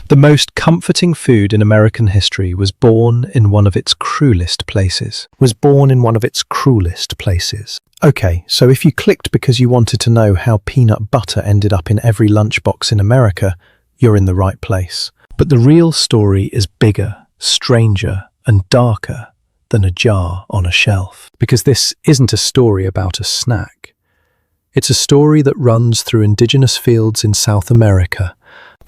The most comforting food in American history was born in one of its cruelest places. Okay, so if you clicked because you wanted to know how peanut butter ended up in every lunchbox in America, you're in the right place. But the real story is bigger, stranger, and darker than a jar on a shelf. Because this isn't a story about a snack. It's a story that runs through indigenous fields in South America,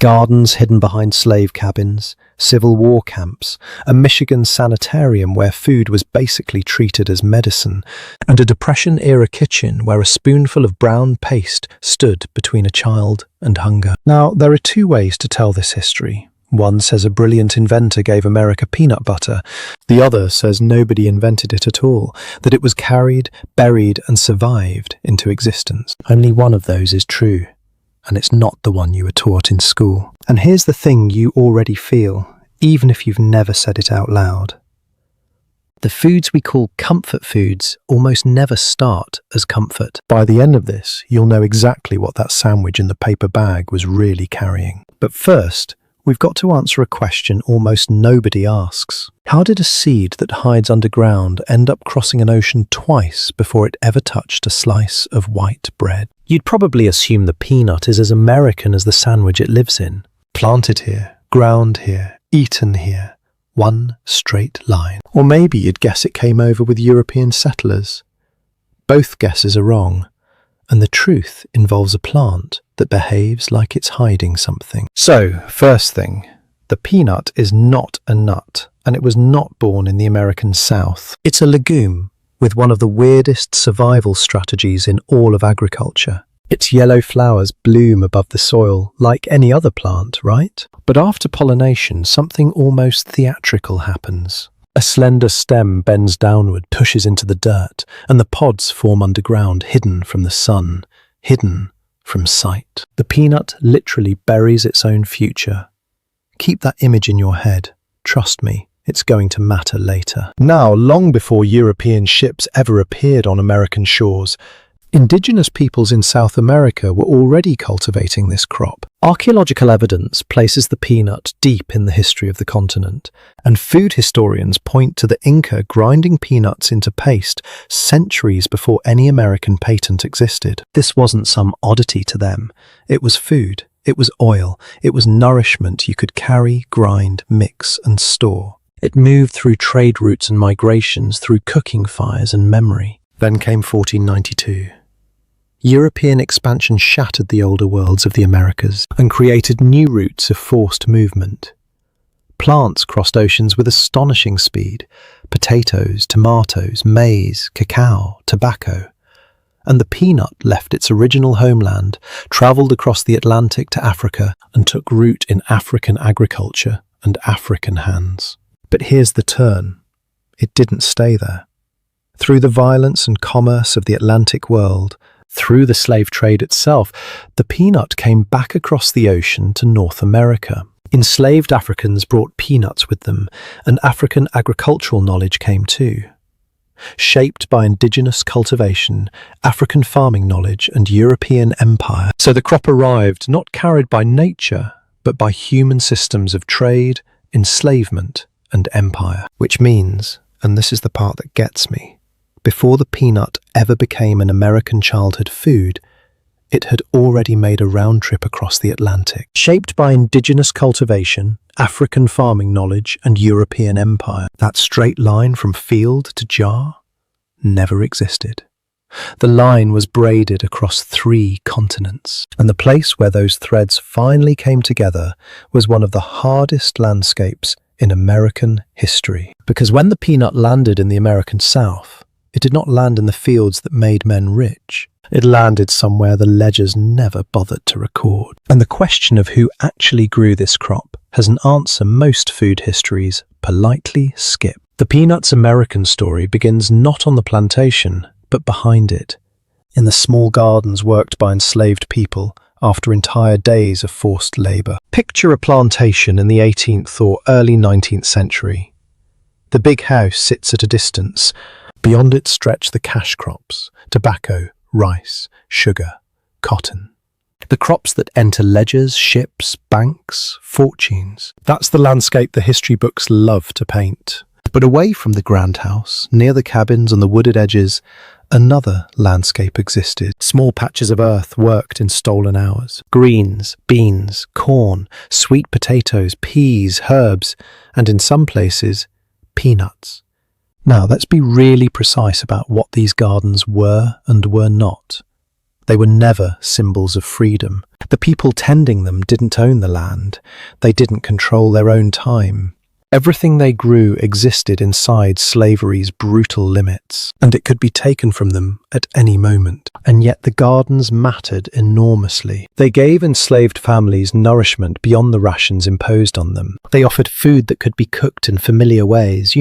gardens hidden behind slave cabins, Civil War camps, a Michigan sanitarium where food was basically treated as medicine, and a Depression-era kitchen where a spoonful of brown paste stood between a child and hunger. Now, there are two ways to tell this history. One says a brilliant inventor gave America peanut butter. The other says nobody invented it at all, that it was carried, buried, and survived into existence. Only one of those is true, and it's not the one you were taught in school. And here's the thing you already feel, even if you've never said it out loud. The foods we call comfort foods almost never start as comfort. By the end of this, you'll know exactly what that sandwich in the paper bag was really carrying. But first, we've got to answer a question almost nobody asks. How did a seed that hides underground end up crossing an ocean twice before it ever touched a slice of white bread? You'd probably assume the peanut is as American as the sandwich it lives in. Planted here, ground here, eaten here. One straight line. Or maybe you'd guess it came over with European settlers. Both guesses are wrong, and the truth involves a plant that behaves like it's hiding something. So, first thing, the peanut is not a nut, and it was not born in the American South. It's a legume with one of the weirdest survival strategies in all of agriculture. Its yellow flowers bloom above the soil like any other plant, right? But after pollination, something almost theatrical happens. A slender stem bends downward, pushes into the dirt, and the pods form underground, hidden from the sun, hidden from sight. The peanut literally buries its own future. Keep that image in your head. Trust me, it's going to matter later. Now, long before European ships ever appeared on American shores, indigenous peoples in South America were already cultivating this crop. Archaeological evidence places the peanut deep in the history of the continent, and food historians point to the Inca grinding peanuts into paste centuries before any American patent existed. This wasn't some oddity to them. It was food. It was oil. It was nourishment you could carry, grind, mix, and store. It moved through trade routes and migrations, through cooking fires and memory. Then came 1492. European expansion shattered the older worlds of the Americas and created new routes of forced movement. Plants crossed oceans with astonishing speed: potatoes, tomatoes, maize, cacao, tobacco. And the peanut left its original homeland, travelled across the Atlantic to Africa, and took root in African agriculture and African hands. But here's the turn. It didn't stay there. Through the violence and commerce of the Atlantic world, through the slave trade itself, the peanut came back across the ocean to North America. Enslaved Africans brought peanuts with them, and African agricultural knowledge came too. Shaped by indigenous cultivation, African farming knowledge, and European empire. So the crop arrived not carried by nature, but by human systems of trade, enslavement, and empire. Which means, and this is the part that gets me, before the peanut ever became an American childhood food, it had already made a round trip across the Atlantic. Shaped by indigenous cultivation, African farming knowledge, and European empire, that straight line from field to jar never existed. The line was braided across 3 continents, and the place where those threads finally came together was one of the hardest landscapes in American history. Because when the peanut landed in the American South, it did not land in the fields that made men rich. It landed somewhere the ledgers never bothered to record. And the question of who actually grew this crop has an answer most food histories politely skip. The peanut's American story begins not on the plantation, but behind it, in the small gardens worked by enslaved people after entire days of forced labor. Picture a plantation in the 18th or early 19th century. The big house sits at a distance. Beyond it stretch the cash crops: tobacco, rice, sugar, cotton. The crops that enter ledgers, ships, banks, fortunes. That's the landscape the history books love to paint. But away from the grand house, near the cabins and the wooded edges, another landscape existed. Small patches of earth worked in stolen hours. Greens, beans, corn, sweet potatoes, peas, herbs, and in some places, peanuts. Now, let's be really precise about what these gardens were and were not. They were never symbols of freedom. The people tending them didn't own the land. They didn't control their own time. Everything they grew existed inside slavery's brutal limits, and it could be taken from them at any moment. And yet the gardens mattered enormously. They gave enslaved families nourishment beyond the rations imposed on them. They offered food that could be cooked in familiar ways,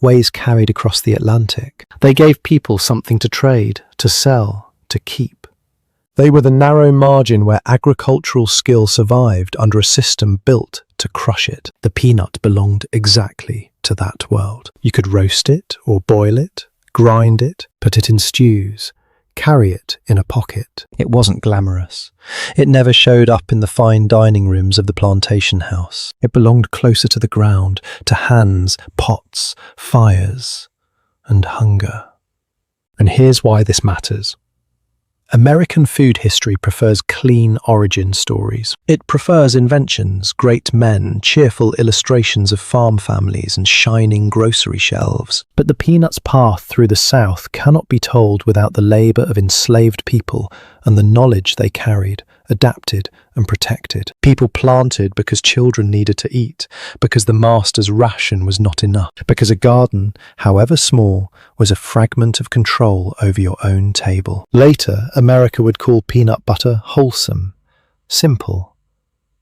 ways carried across the Atlantic. They gave people something to trade, to sell, to keep. They were the narrow margin where agricultural skill survived under a system built to crush it. The peanut belonged exactly to that world. You could roast it or boil it, grind it, put it in stews, carry it in a pocket. It wasn't glamorous. It never showed up in the fine dining rooms of the plantation house. It belonged closer to the ground, to hands, pots, fires, and hunger. And here's why this matters. American food history prefers clean origin stories. It prefers inventions, great men, cheerful illustrations of farm families, and shining grocery shelves. But the peanut's path through the South cannot be told without the labor of enslaved people and the knowledge they carried, adapted, and protected. People planted because children needed to eat, because the master's ration was not enough, because a garden, however small, was a fragment of control over your own table. Later, America would call peanut butter wholesome, simple,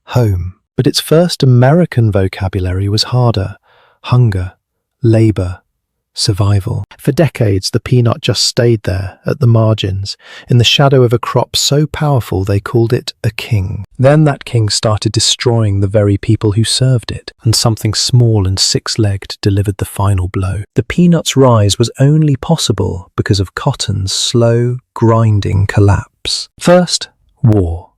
home. But its first American vocabulary was harder: hunger, labor, survival. For decades, the peanut just stayed there, at the margins, in the shadow of a crop so powerful they called it a king. Then that king started destroying the very people who served it, and something small and six-legged delivered the final blow. The peanut's rise was only possible because of cotton's slow, grinding collapse. First, war.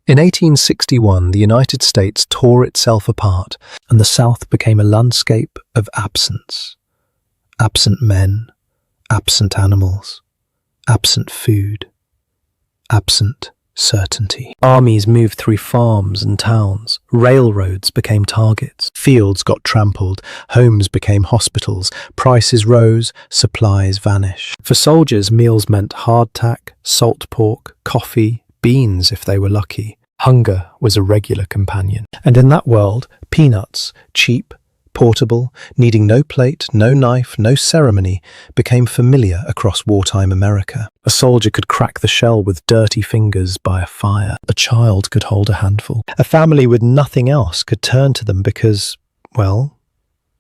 In 1861, the United States tore itself apart, and the South became a landscape of absence. Absent men, absent animals, absent food, absent certainty. Armies moved through farms and towns. Railroads became targets. Fields got trampled. Homes became hospitals. Prices rose. Supplies vanished. For soldiers, meals meant hardtack, salt pork, coffee, beans if they were lucky. Hunger was a regular companion. And in that world, peanuts, cheap, portable, needing no plate, no knife, no ceremony, became familiar across wartime America. A soldier could crack the shell with dirty fingers by a fire. A child could hold a handful. A family with nothing else could turn to them because, well,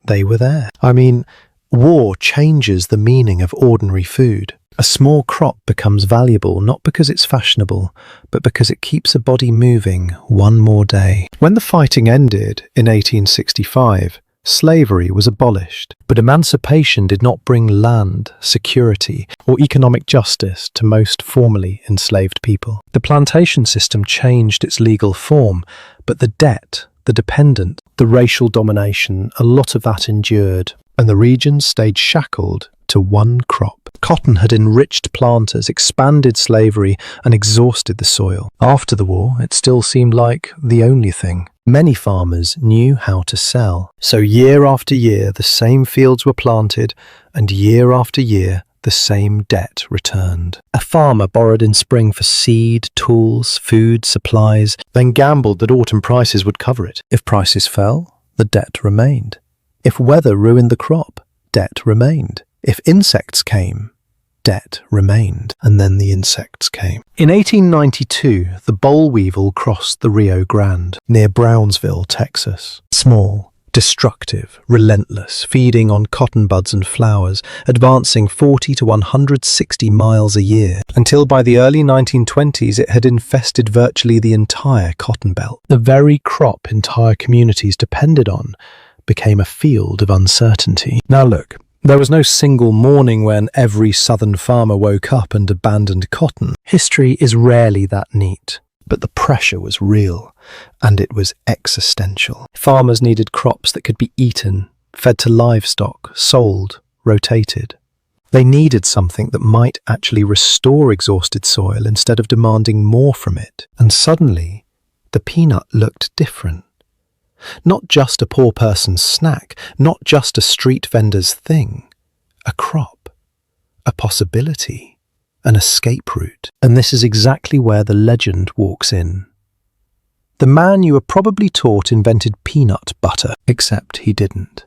they were there. War changes the meaning of ordinary food. A small crop becomes valuable not because it's fashionable, but because it keeps a body moving one more day. When the fighting ended in 1865, slavery was abolished, but emancipation did not bring land, security, or economic justice to most formerly enslaved people. The plantation system changed its legal form, but the debt, the dependent, the racial domination, a lot of that endured, and the region stayed shackled to one crop. Cotton had enriched planters, expanded slavery, and exhausted the soil. After the war, it still seemed like the only thing. Many farmers knew how to sell. So year after year, the same fields were planted, and year after year, the same debt returned. A farmer borrowed in spring for seed, tools, food, supplies, then gambled that autumn prices would cover it. If prices fell, the debt remained. If weather ruined the crop, debt remained. If insects came, debt remained. And then the insects came. In 1892, the Boll weevil crossed the Rio Grande, near Brownsville, Texas. Small, destructive, relentless, feeding on cotton buds and flowers, advancing 40 to 160 miles a year, until by the early 1920s it had infested virtually the entire cotton belt. The very crop entire communities depended on became a field of uncertainty. Now look, there was no single morning when every southern farmer woke up and abandoned cotton. History is rarely that neat. But the pressure was real, and it was existential. Farmers needed crops that could be eaten, fed to livestock, sold, rotated. They needed something that might actually restore exhausted soil instead of demanding more from it. And suddenly, the peanut looked different. Not just a poor person's snack, not just a street vendor's thing. A crop, a possibility, an escape route. And this is exactly where the legend walks in. The man you were probably taught invented peanut butter, except he didn't.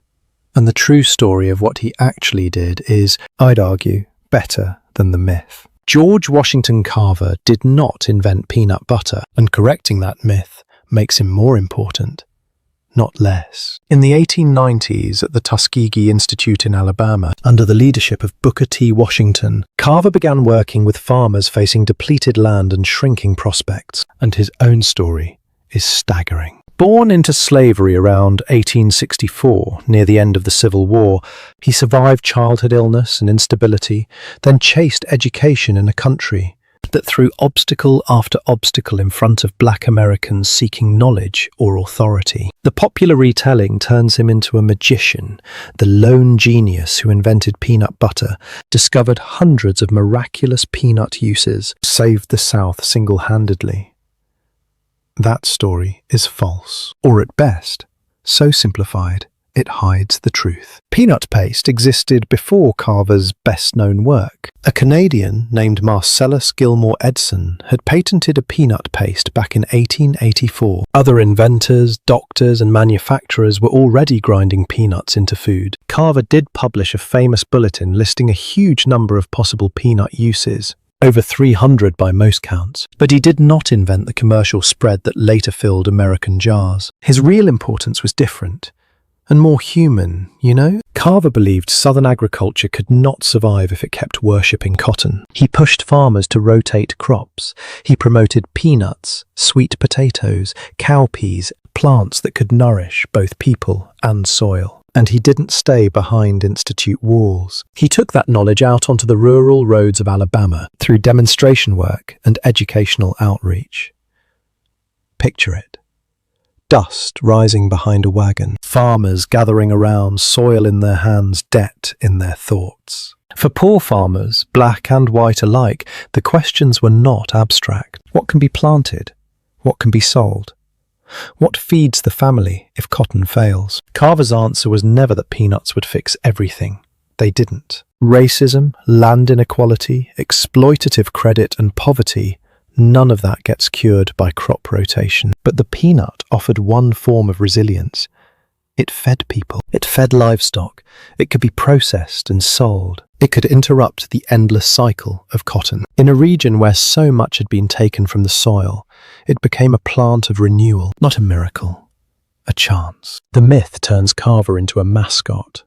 And the true story of what he actually did is, I'd argue, better than the myth. George Washington Carver did not invent peanut butter, and correcting that myth makes him more important, not less. In the 1890s, at the Tuskegee Institute in Alabama, under the leadership of Booker T. Washington, Carver began working with farmers facing depleted land and shrinking prospects, and his own story is staggering. Born into slavery around 1864, near the end of the Civil War, he survived childhood illness and instability, then chased education in a country that threw obstacle after obstacle in front of black Americans seeking knowledge or authority. The popular retelling turns him into a magician, the lone genius who invented peanut butter, discovered hundreds of miraculous peanut uses, saved the South single-handedly. That story is false, or at best, so simplified it hides the truth. Peanut paste existed before Carver's best-known work. A Canadian named Marcellus Gilmore Edson had patented a peanut paste back in 1884. Other inventors, doctors, and manufacturers were already grinding peanuts into food. Carver did publish a famous bulletin listing a huge number of possible peanut uses, over 300 by most counts. But he did not invent the commercial spread that later filled American jars. His real importance was different, and more human, you know? Carver believed Southern agriculture could not survive if it kept worshipping cotton. He pushed farmers to rotate crops. He promoted peanuts, sweet potatoes, cowpeas, plants that could nourish both people and soil. And he didn't stay behind institute walls. He took that knowledge out onto the rural roads of Alabama through demonstration work and educational outreach. Picture it. Dust rising behind a wagon, farmers gathering around, soil in their hands, debt in their thoughts. For poor farmers, black and white alike, the questions were not abstract. What can be planted? What can be sold? What feeds the family if cotton fails? Carver's answer was never that peanuts would fix everything. They didn't. Racism, land inequality, exploitative credit, and poverty, none of that gets cured by crop rotation. But the peanut offered one form of resilience. It fed people. It fed livestock. It could be processed and sold. It could interrupt the endless cycle of cotton. In a region where so much had been taken from the soil, it became a plant of renewal, not a miracle, a chance. The myth turns Carver into a mascot.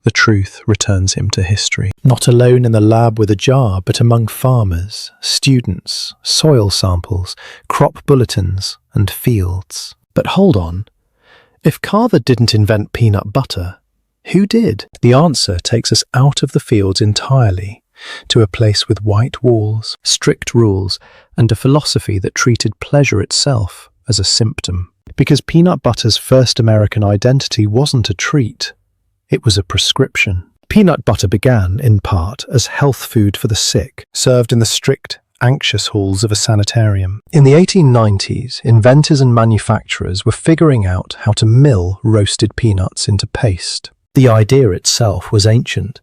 The truth returns him to history. Not alone in the lab with a jar, but among farmers, students, soil samples, crop bulletins, and fields. But hold on. If Carver didn't invent peanut butter, who did? The answer takes us out of the fields entirely, to a place with white walls, strict rules, and a philosophy that treated pleasure itself as a symptom. Because peanut butter's first American identity wasn't a treat, it was a prescription. Peanut butter began, in part, as health food for the sick, served in the strict, anxious halls of a sanitarium. In the 1890s, inventors and manufacturers were figuring out how to mill roasted peanuts into paste. The idea itself was ancient.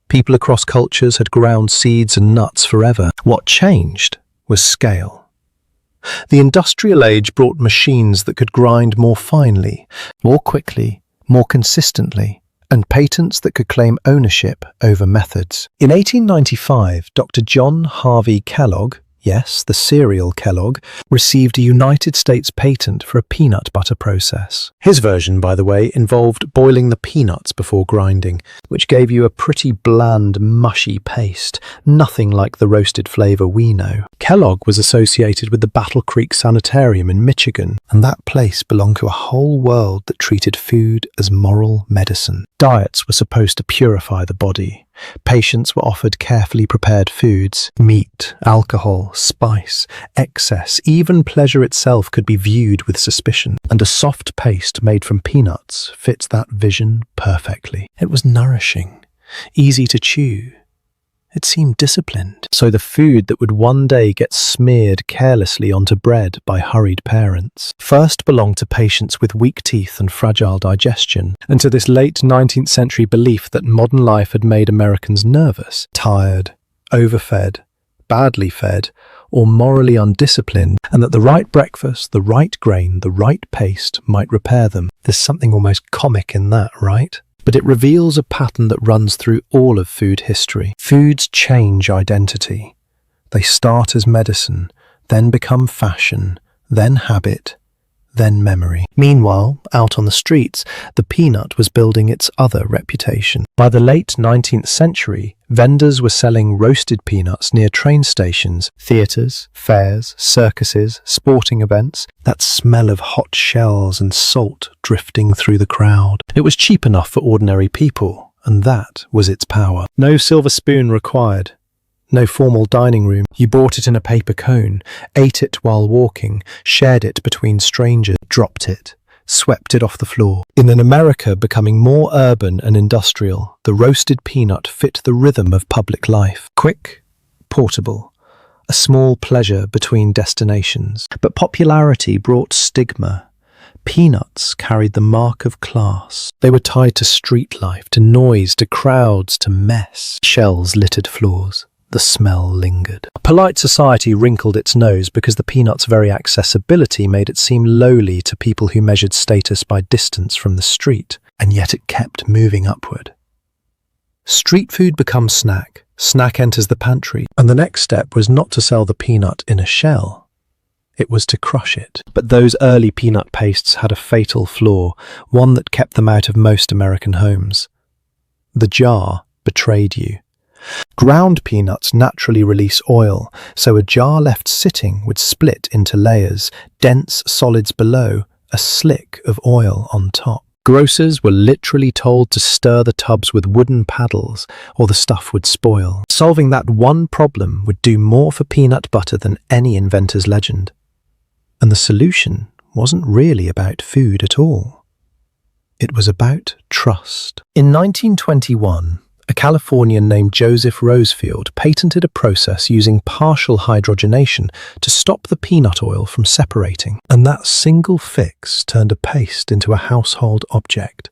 People across cultures had ground seeds and nuts forever. What changed was scale. The industrial age brought machines that could grind more finely, more quickly, more consistently, and patents that could claim ownership over methods. In 1895, Dr. John Harvey Kellogg, yes, the cereal Kellogg, received a United States patent for a peanut butter process. His version, by the way, involved boiling the peanuts before grinding, which gave you a pretty bland, mushy paste, nothing like the roasted flavor we know. Kellogg was associated with the Battle Creek Sanitarium in Michigan, and that place belonged to a whole world that treated food as moral medicine. Diets were supposed to purify the body, Patients were offered carefully prepared foods. Meat, alcohol, spice, excess, even pleasure itself could be viewed with suspicion. And a soft paste made from peanuts fits that vision perfectly. It was nourishing, easy to chew. It seemed disciplined. So the food that would one day get smeared carelessly onto bread by hurried parents first belonged to patients with weak teeth and fragile digestion, and to this late 19th century belief that modern life had made Americans nervous, tired, overfed, badly fed, or morally undisciplined, and that the right breakfast, the right grain, the right paste might repair them. There's something almost comic in that, right? But it reveals a pattern that runs through all of food history. Foods change identity. They start as medicine, then become fashion, then habit, then memory. Meanwhile, out on the streets, the peanut was building its other reputation. By the late 19th century, vendors were selling roasted peanuts near train stations, theatres, fairs, circuses, sporting events. That smell of hot shells and salt drifting through the crowd. It was cheap enough for ordinary people, and that was its power. No silver spoon required. No formal dining room. You bought it in a paper cone, ate it while walking, shared it between strangers, dropped it, swept it off the floor. In an America becoming more urban and industrial, the roasted peanut fit the rhythm of public life. Quick, portable, a small pleasure between destinations. But popularity brought stigma. Peanuts carried the mark of class. They were tied to street life, to noise, to crowds, to mess. Shells littered floors. The smell lingered. Polite society wrinkled its nose because the peanut's very accessibility made it seem lowly to people who measured status by distance from the street, and yet it kept moving upward. Street food becomes snack. Snack enters the pantry, and the next step was not to sell the peanut in a shell. It was to crush it. But those early peanut pastes had a fatal flaw, one that kept them out of most American homes. The jar betrayed you. Ground peanuts naturally release oil, so a jar left sitting would split into layers, dense solids below, a slick of oil on top. Grocers were literally told to stir the tubs with wooden paddles, or the stuff would spoil. Solving that one problem would do more for peanut butter than any inventor's legend. And the solution wasn't really about food at all. It was about trust. In 1921, a Californian named Joseph Rosefield patented a process using partial hydrogenation to stop the peanut oil from separating, and that single fix turned a paste into a household object.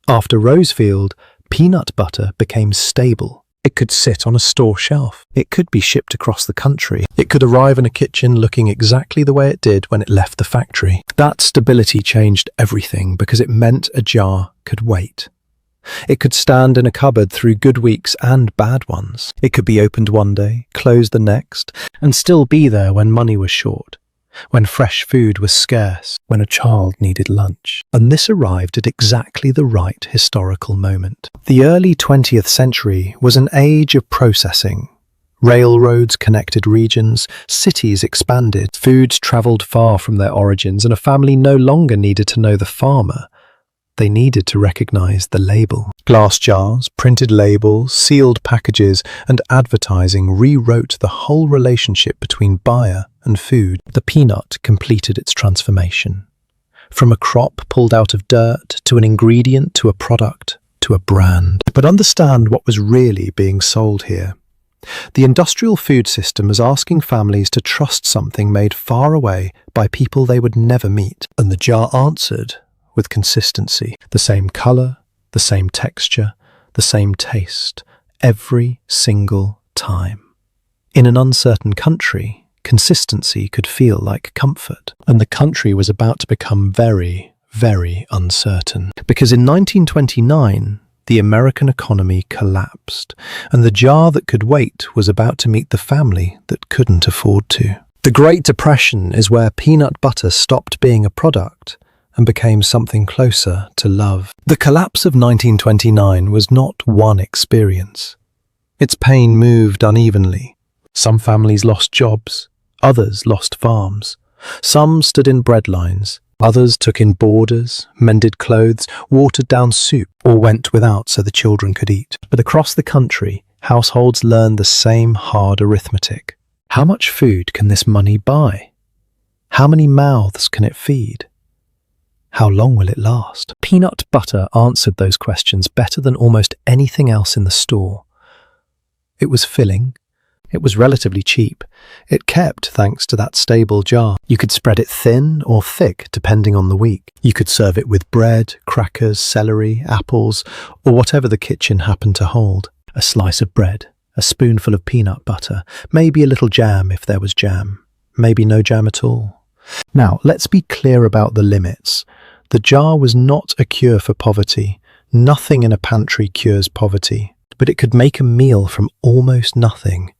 After Rosefield, peanut butter became stable. It could sit on a store shelf. It could be shipped across the country. It could arrive in a kitchen looking exactly the way it did when it left the factory. That stability changed everything because it meant a jar could wait. It could stand in a cupboard through good weeks and bad ones. It could be opened one day, closed the next, and still be there when money was short, when fresh food was scarce, when a child needed lunch. And this arrived at exactly the right historical moment. The early 20th century was an age of processing. Railroads connected regions, cities expanded, foods travelled far from their origins, and a family no longer needed to know the farmer. They needed to recognize the label. Glass jars, printed labels, sealed packages, and advertising rewrote the whole relationship between buyer and food. The peanut completed its transformation. From a crop pulled out of dirt, to an ingredient, to a product, to a brand. But understand what was really being sold here. The industrial food system was asking families to trust something made far away by people they would never meet. And the jar answered with consistency. The same colour, the same texture, the same taste, every single time. In an uncertain country, consistency could feel like comfort. And the country was about to become very, very uncertain. Because in 1929, the American economy collapsed, and the jar that could wait was about to meet the family that couldn't afford to. The Great Depression is where peanut butter stopped being a product and became something closer to love. The collapse of 1929 was not one experience. Its pain moved unevenly. Some families lost jobs, others lost farms. Some stood in breadlines, Others took in boarders, mended clothes, watered down soup, or went without so the children could eat. But across the country, households learned the same hard arithmetic. How much food can this money buy? How many mouths can it feed? How long will it last? Peanut butter answered those questions better than almost anything else in the store. It was filling. It was relatively cheap. It kept thanks to that stable jar. You could spread it thin or thick depending on the week. You could serve it with bread, crackers, celery, apples, or whatever the kitchen happened to hold. A slice of bread, a spoonful of peanut butter, maybe a little jam if there was jam, maybe no jam at all. Now, let's be clear about the limits. The jar was not a cure for poverty. Nothing in a pantry cures poverty, but it could make a meal from almost nothing.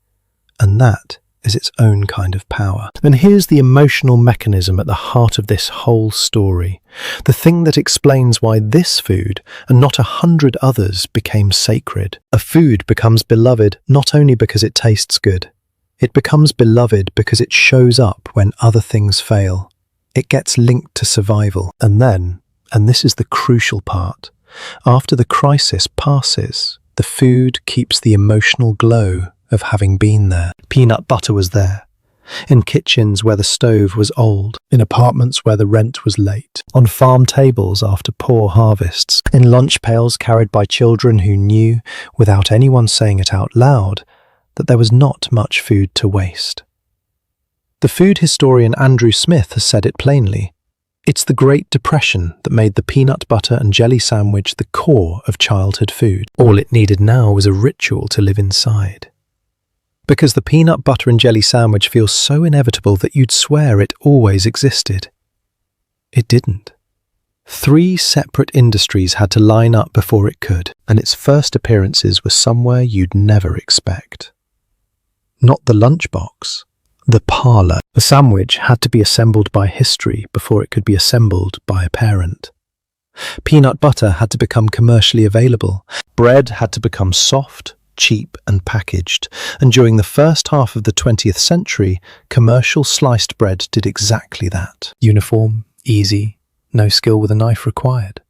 And that is its own kind of power. And here's the emotional mechanism at the heart of this whole story. The thing that explains why this food, and not 100 others, became sacred. A food becomes beloved not only because it tastes good. It becomes beloved because it shows up when other things fail. It gets linked to survival. And then, and this is the crucial part, after the crisis passes, the food keeps the emotional glow of having been there. Peanut butter was there, in kitchens where the stove was old, in apartments where the rent was late, on farm tables after poor harvests, in lunch pails carried by children who knew, without anyone saying it out loud, that there was not much food to waste. The food historian Andrew Smith has said it plainly. It's the Great Depression that made the peanut butter and jelly sandwich the core of childhood food. All it needed now was a ritual to live inside. Because the peanut butter and jelly sandwich feels so inevitable that you'd swear it always existed. It didn't. 3 separate industries had to line up before it could, and its first appearances were somewhere you'd never expect. Not the lunchbox, the parlor. The sandwich had to be assembled by history before it could be assembled by a parent. Peanut butter had to become commercially available. Bread had to become soft, cheap and packaged, and during the first half of the 20th century, commercial sliced bread did exactly that. Uniform, easy, no skill with a knife required.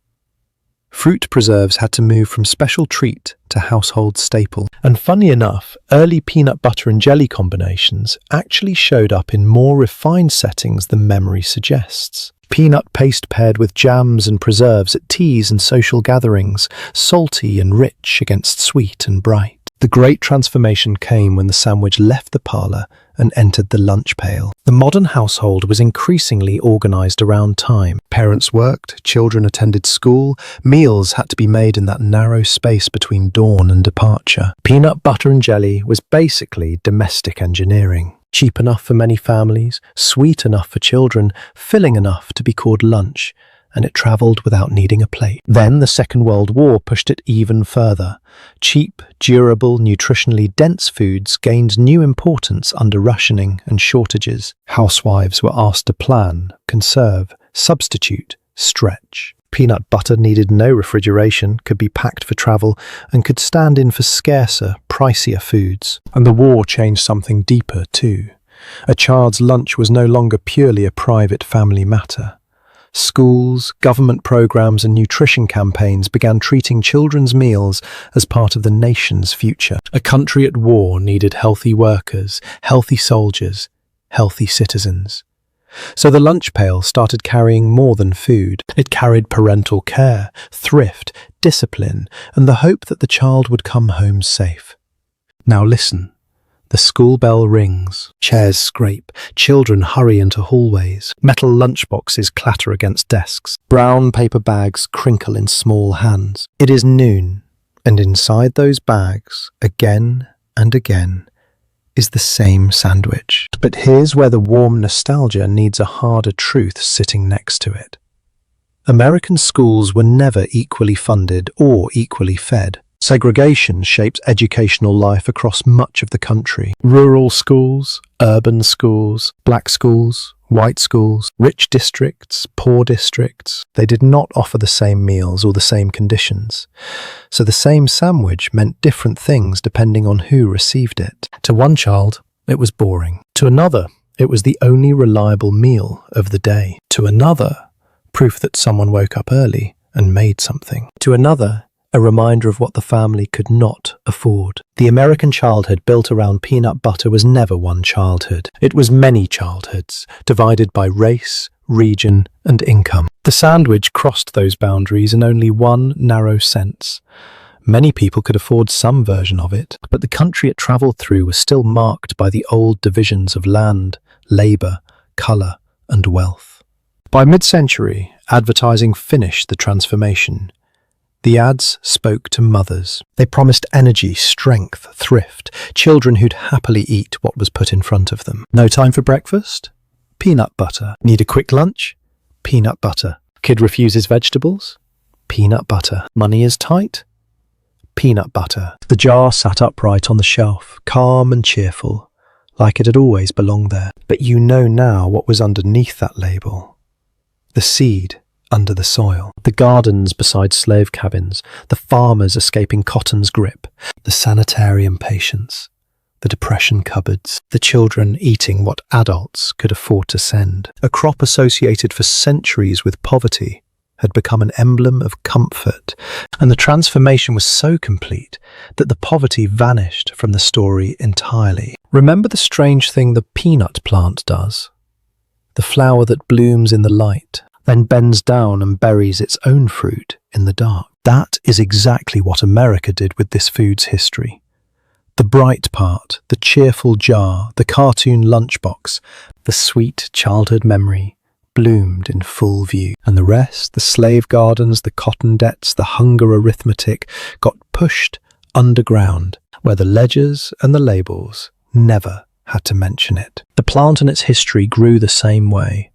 Fruit preserves had to move from special treat to household staple. And funny enough, early peanut butter and jelly combinations actually showed up in more refined settings than memory suggests. Peanut paste paired with jams and preserves at teas and social gatherings, salty and rich against sweet and bright. The great transformation came when the sandwich left the parlor and entered the lunch pail. The modern household was increasingly organized around time. Parents worked, children attended school, meals had to be made in that narrow space between dawn and departure. Peanut butter and jelly was basically domestic engineering. Cheap enough for many families, sweet enough for children, filling enough to be called lunch, and it travelled without needing a plate. Then the Second World War pushed it even further. Cheap, durable, nutritionally dense foods gained new importance under rationing and shortages. Housewives were asked to plan, conserve, substitute, stretch. Peanut butter needed no refrigeration, could be packed for travel, and could stand in for scarcer, pricier foods. And the war changed something deeper too. A child's lunch was no longer purely a private family matter. Schools, government programs and nutrition campaigns began treating children's meals as part of the nation's future. A country at war needed healthy workers, healthy soldiers, healthy citizens. So the lunch pail started carrying more than food. It carried parental care, thrift, discipline, and the hope that the child would come home safe. Now listen. The school bell rings, chairs scrape, children hurry into hallways, metal lunchboxes clatter against desks, brown paper bags crinkle in small hands. It is noon, and inside those bags, again and again, is the same sandwich. But here's where the warm nostalgia needs a harder truth sitting next to it. American schools were never equally funded or equally fed. Segregation shaped educational life across much of the country. Rural schools, urban schools, black schools, white schools, rich districts, poor districts, they did not offer the same meals or the same conditions. So the same sandwich meant different things depending on who received it. To one child, it was boring. To another, it was the only reliable meal of the day. To another, proof that someone woke up early and made something. To another, a reminder of what the family could not afford. The American childhood built around peanut butter was never one childhood. It was many childhoods, divided by race, region, and income. The sandwich crossed those boundaries in only one narrow sense. Many people could afford some version of it, but the country it travelled through was still marked by the old divisions of land, labour, colour, and wealth. By mid-century, advertising finished the transformation. The ads spoke to mothers. They promised energy, strength, thrift, children who'd happily eat what was put in front of them. No time for breakfast? Peanut butter. Need a quick lunch? Peanut butter. Kid refuses vegetables? Peanut butter. Money is tight? Peanut butter. The jar sat upright on the shelf, calm and cheerful, like it had always belonged there. But you know now what was underneath that label. The seed under the soil. The gardens beside slave cabins, the farmers escaping cotton's grip, the sanitarium patients, the depression cupboards, the children eating what adults could afford to send. A crop associated for centuries with poverty had become an emblem of comfort, and the transformation was so complete that the poverty vanished from the story entirely. Remember the strange thing the peanut plant does? The flower that blooms in the light, then bends down and buries its own fruit in the dark. That is exactly what America did with this food's history. The bright part, the cheerful jar, the cartoon lunchbox, the sweet childhood memory, bloomed in full view. And the rest, the slave gardens, the cotton debts, the hunger arithmetic, got pushed underground, where the ledgers and the labels never had to mention it. The plant and its history grew the same way.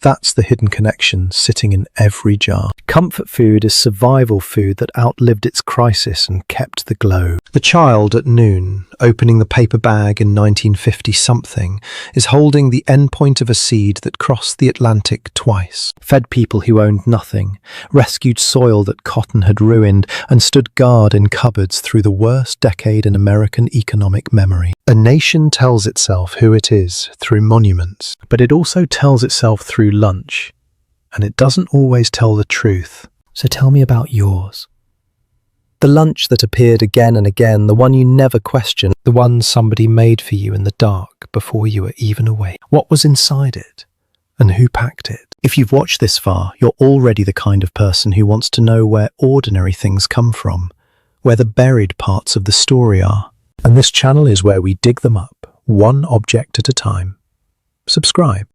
That's the hidden connection sitting in every jar. Comfort food is survival food that outlived its crisis and kept the glow. The child at noon, opening the paper bag in 1950-something, is holding the endpoint of a seed that crossed the Atlantic twice, fed people who owned nothing, rescued soil that cotton had ruined, and stood guard in cupboards through the worst decade in American economic memory. A nation tells itself who it is through monuments, but it also tells itself through lunch, and it doesn't always tell the truth. So tell me about yours. The lunch that appeared again and again, the one you never questioned, the one somebody made for you in the dark before you were even awake. What was inside it, and who packed it? If you've watched this far, you're already the kind of person who wants to know where ordinary things come from, where the buried parts of the story are. And this channel is where we dig them up, one object at a time. Subscribe.